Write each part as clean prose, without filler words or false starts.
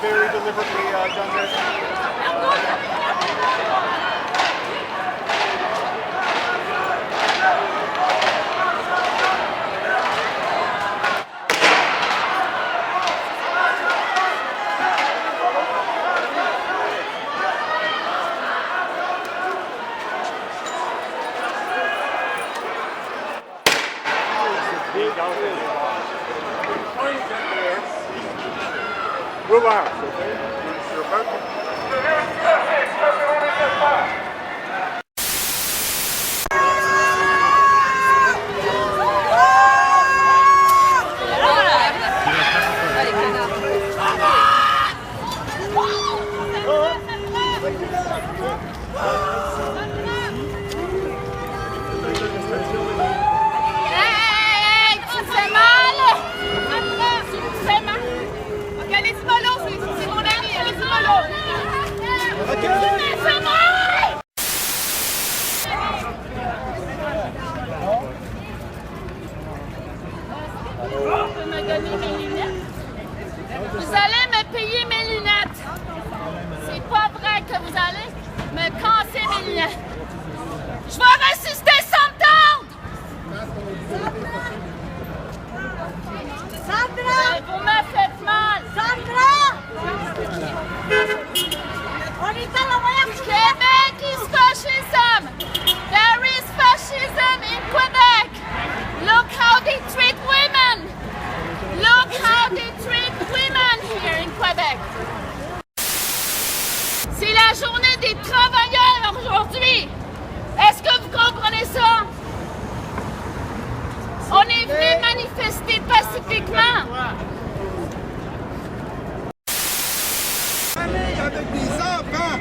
Very deliberately done this. Relax, okay? You're about to... Vous allez me payer mes lunettes. C'est pas vrai que vous allez me casser mes lunettes. Je vais résister sans me tendre. Sandra! Vous me faites mal. Sandra! On est à la moyenne. Quebec is fascism. There is fascism in Quebec. Look how they treat women. Look how they treat women here in Quebec. C'est la journée des travailleurs aujourd'hui. Est-ce que vous comprenez ça? On est venu manifester pacifiquement. Famille avec des enfants.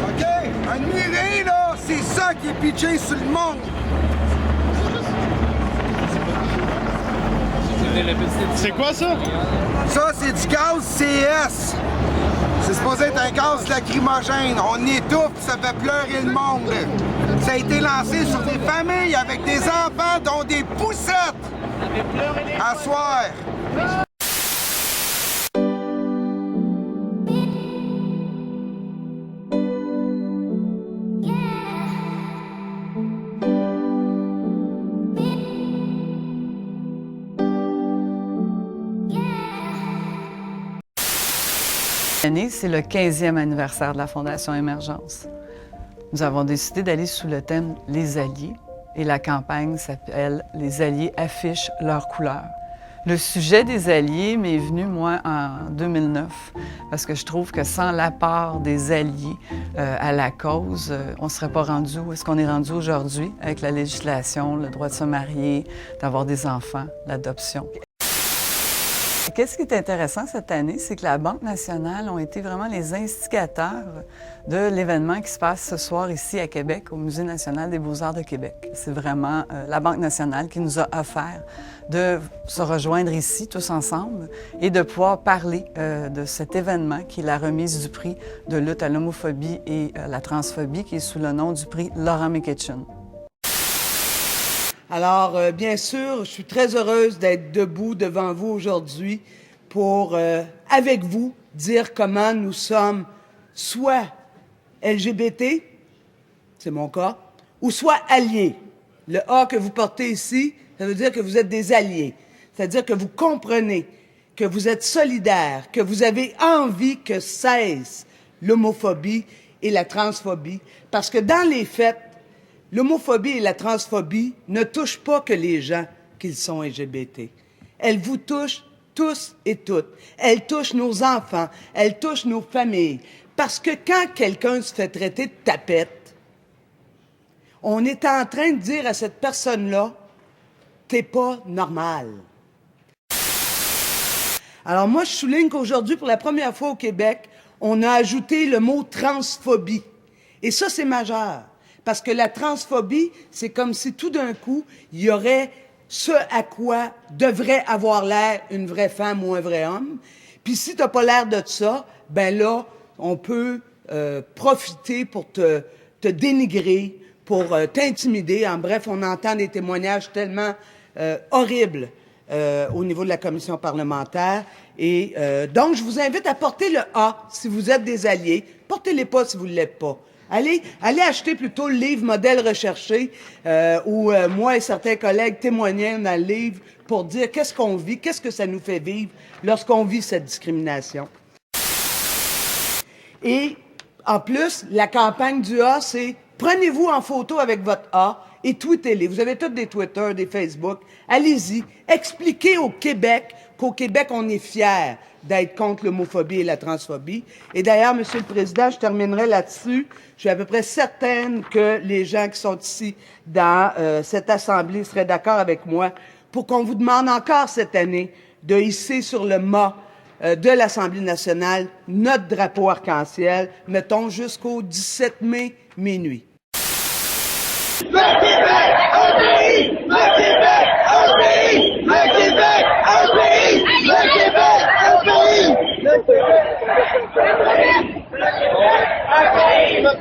OK? Admirez, là, c'est ça qui est pitché sur le monde. C'est quoi ça? Ça, c'est du gaz CS. C'est supposé être un gaz lacrymogène. On étouffe, ça fait pleurer le monde. Ça a été lancé sur des familles avec des enfants, dont des poussettes. À soir. Cette année, c'est le 15e anniversaire de la Fondation Émergence. Nous avons décidé d'aller sous le thème « Les Alliés » et la campagne s'appelle « Les Alliés affichent leurs couleurs ». Le sujet des Alliés m'est venu, moi, en 2009, parce que je trouve que sans l'apport des Alliés à la cause, on ne serait pas rendu où est-ce qu'on est rendu aujourd'hui avec la législation, le droit de se marier, d'avoir des enfants, l'adoption. Qu'est-ce qui est intéressant cette année, c'est que la Banque nationale ont été vraiment les instigateurs de l'événement qui se passe ce soir ici à Québec, au Musée national des beaux-arts de Québec. C'est vraiment la Banque nationale qui nous a offert de se rejoindre ici tous ensemble et de pouvoir parler de cet événement qui est la remise du prix de lutte à l'homophobie et la transphobie qui est sous le nom du prix Laura McEachin. Alors, bien sûr, je suis très heureuse d'être debout devant vous aujourd'hui pour, avec vous, dire comment nous sommes soit LGBT, c'est mon cas, ou soit alliés. Le A que vous portez ici, ça veut dire que vous êtes des alliés. C'est-à-dire que vous comprenez, que vous êtes solidaires, que vous avez envie que cesse l'homophobie et la transphobie, parce que dans les faits, l'homophobie et la transphobie ne touchent pas que les gens qui sont LGBT. Elles vous touchent tous et toutes. Elles touchent nos enfants, elles touchent nos familles. Parce que quand quelqu'un se fait traiter de tapette, on est en train de dire à cette personne-là t'es pas normal. Alors moi, je souligne qu'aujourd'hui, pour la première fois au Québec, on a ajouté le mot transphobie. Et ça, c'est majeur. Parce que la transphobie, c'est comme si tout d'un coup, il y aurait ce à quoi devrait avoir l'air une vraie femme ou un vrai homme. Puis si t'as pas l'air de ça, ben là, on peut profiter pour te dénigrer, pour t'intimider. En bref, on entend des témoignages tellement horribles au niveau de la commission parlementaire. Et donc, je vous invite à porter le A si vous êtes des alliés. Portez-les pas si vous ne l'êtes pas. Allez acheter plutôt le livre Modèle recherché où moi et certains collègues témoignaient dans le livre pour dire qu'est-ce qu'on vit, qu'est-ce que ça nous fait vivre lorsqu'on vit cette discrimination. Et en plus, la campagne du A, c'est prenez-vous en photo avec votre A et tweetez-les. Vous avez tous des Twitter, des Facebook. Allez-y. Expliquez au Québec qu'au Québec, on est fiers d'être contre l'homophobie et la transphobie. Et d'ailleurs, Monsieur le Président, je terminerai là-dessus. Je suis à peu près certaine que les gens qui sont ici dans cette Assemblée seraient d'accord avec moi pour qu'on vous demande encore cette année de hisser sur le mât de l'Assemblée nationale notre drapeau arc-en-ciel, mettons jusqu'au 17 mai minuit. Le Québec, un pays! Le Québec, un pays! Le Québec, un pays! Le Québec, un pays! Le Québec, un pays! Le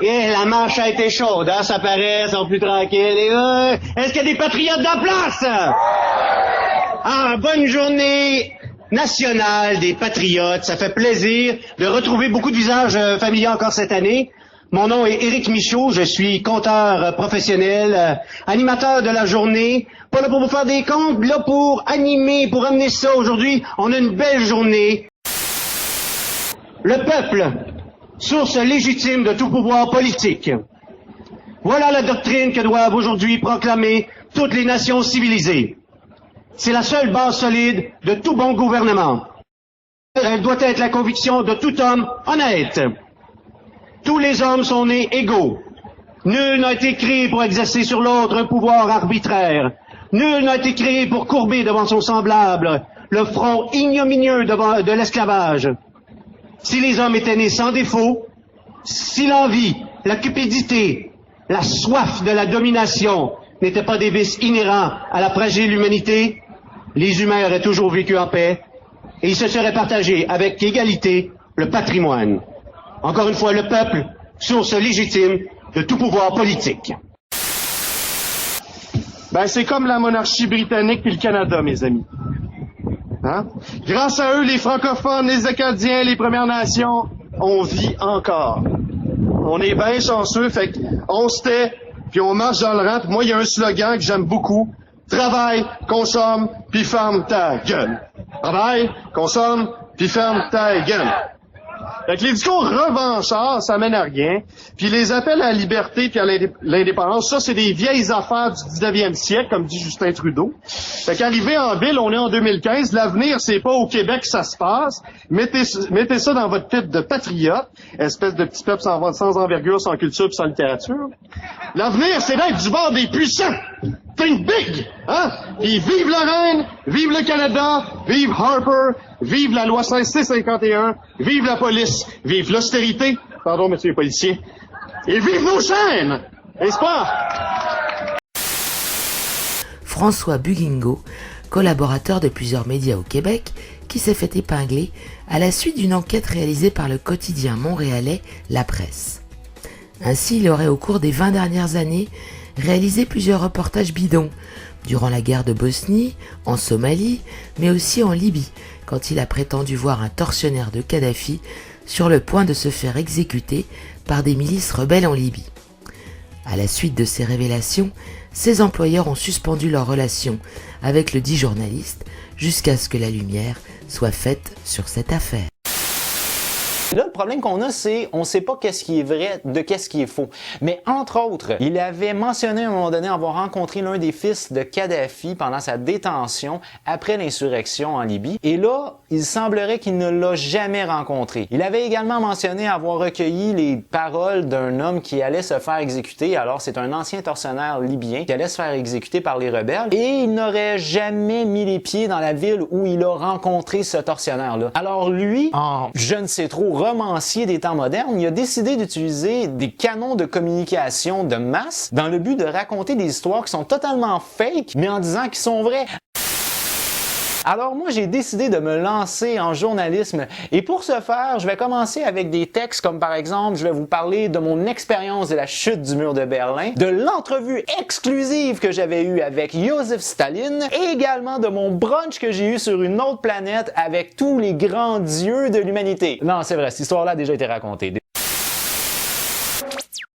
Et la marche a été chaude, hein, ça paraît, ils sont plus tranquilles. Est-ce qu'il y a des patriotes dans place? Ah, bonne journée nationale des patriotes. Ça fait plaisir de retrouver beaucoup de visages familiers encore cette année. Mon nom est Éric Michaud, je suis conteur professionnel, animateur de la journée. Pas là pour vous faire des comptes, là pour animer, pour amener ça. Aujourd'hui, on a une belle journée. Le peuple, source légitime de tout pouvoir politique. Voilà la doctrine que doivent aujourd'hui proclamer toutes les nations civilisées. C'est la seule base solide de tout bon gouvernement. Elle doit être la conviction de tout homme honnête. Tous les hommes sont nés égaux. Nul n'a été créé pour exercer sur l'autre un pouvoir arbitraire. Nul n'a été créé pour courber devant son semblable le front ignominieux de l'esclavage. Si les hommes étaient nés sans défaut, si l'envie, la cupidité, la soif de la domination n'étaient pas des vices inhérents à la fragile humanité, les humains auraient toujours vécu en paix et ils se seraient partagés avec égalité le patrimoine. Encore une fois, le peuple, source légitime de tout pouvoir politique. Ben, c'est comme la monarchie britannique puis le Canada, mes amis. Hein? Grâce à eux, les francophones, les Acadiens, les Premières Nations, on vit encore. On est bien chanceux, fait qu'on se tait, puis on marche dans le rang. Moi, il y a un slogan que j'aime beaucoup. Travaille, consomme, puis ferme ta gueule. Travaille, consomme, puis ferme ta gueule. Fait que les discours revanchards, ça mène à rien. Puis les appels à la liberté puis à l'indépendance, ça, c'est des vieilles affaires du 19e siècle, comme dit Justin Trudeau. Fait qu'arrivé en ville, on est en 2015. L'avenir, c'est pas au Québec que ça se passe. Mettez ça dans votre tête de patriote, espèce de petit peuple sans envergure, sans culture puis sans littérature. L'avenir, c'est d'être du bord des puissants. Think big, hein? Puis vive la reine, vive le Canada, vive Harper, vive la loi 5C51, vive la police, vive l'austérité, pardon, monsieur les policiers, et vive nos chaînes, n'est-ce pas? François Bugingo, collaborateur de plusieurs médias au Québec, qui s'est fait épingler à la suite d'une enquête réalisée par le quotidien montréalais La Presse. Ainsi, il aurait au cours des 20 dernières années réalisé plusieurs reportages bidons, durant la guerre de Bosnie, en Somalie, mais aussi en Libye, quand il a prétendu voir un tortionnaire de Kadhafi sur le point de se faire exécuter par des milices rebelles en Libye. À la suite de ces révélations, ses employeurs ont suspendu leur relation avec le dit journaliste jusqu'à ce que la lumière soit faite sur cette affaire. Là, le problème qu'on a, c'est on ne sait pas qu'est-ce qui est vrai de qu'est-ce qui est faux. Mais entre autres, il avait mentionné à un moment donné avoir rencontré l'un des fils de Kadhafi pendant sa détention après l'insurrection en Libye. Et là, il semblerait qu'il ne l'a jamais rencontré. Il avait également mentionné avoir recueilli les paroles d'un homme qui allait se faire exécuter. Alors, c'est un ancien tortionnaire libyen qui allait se faire exécuter par les rebelles. Et il n'aurait jamais mis les pieds dans la ville où il a rencontré ce tortionnaire-là. Alors lui, en je ne sais trop romancier des temps modernes, il a décidé d'utiliser des canons de communication de masse dans le but de raconter des histoires qui sont totalement fake, mais en disant qu'ils sont vraies. Alors moi, j'ai décidé de me lancer en journalisme et pour ce faire, je vais commencer avec des textes comme par exemple, je vais vous parler de mon expérience de la chute du mur de Berlin, de l'entrevue exclusive que j'avais eue avec Joseph Staline et également de mon brunch que j'ai eu sur une autre planète avec tous les grands dieux de l'humanité. Non, c'est vrai, cette histoire-là a déjà été racontée.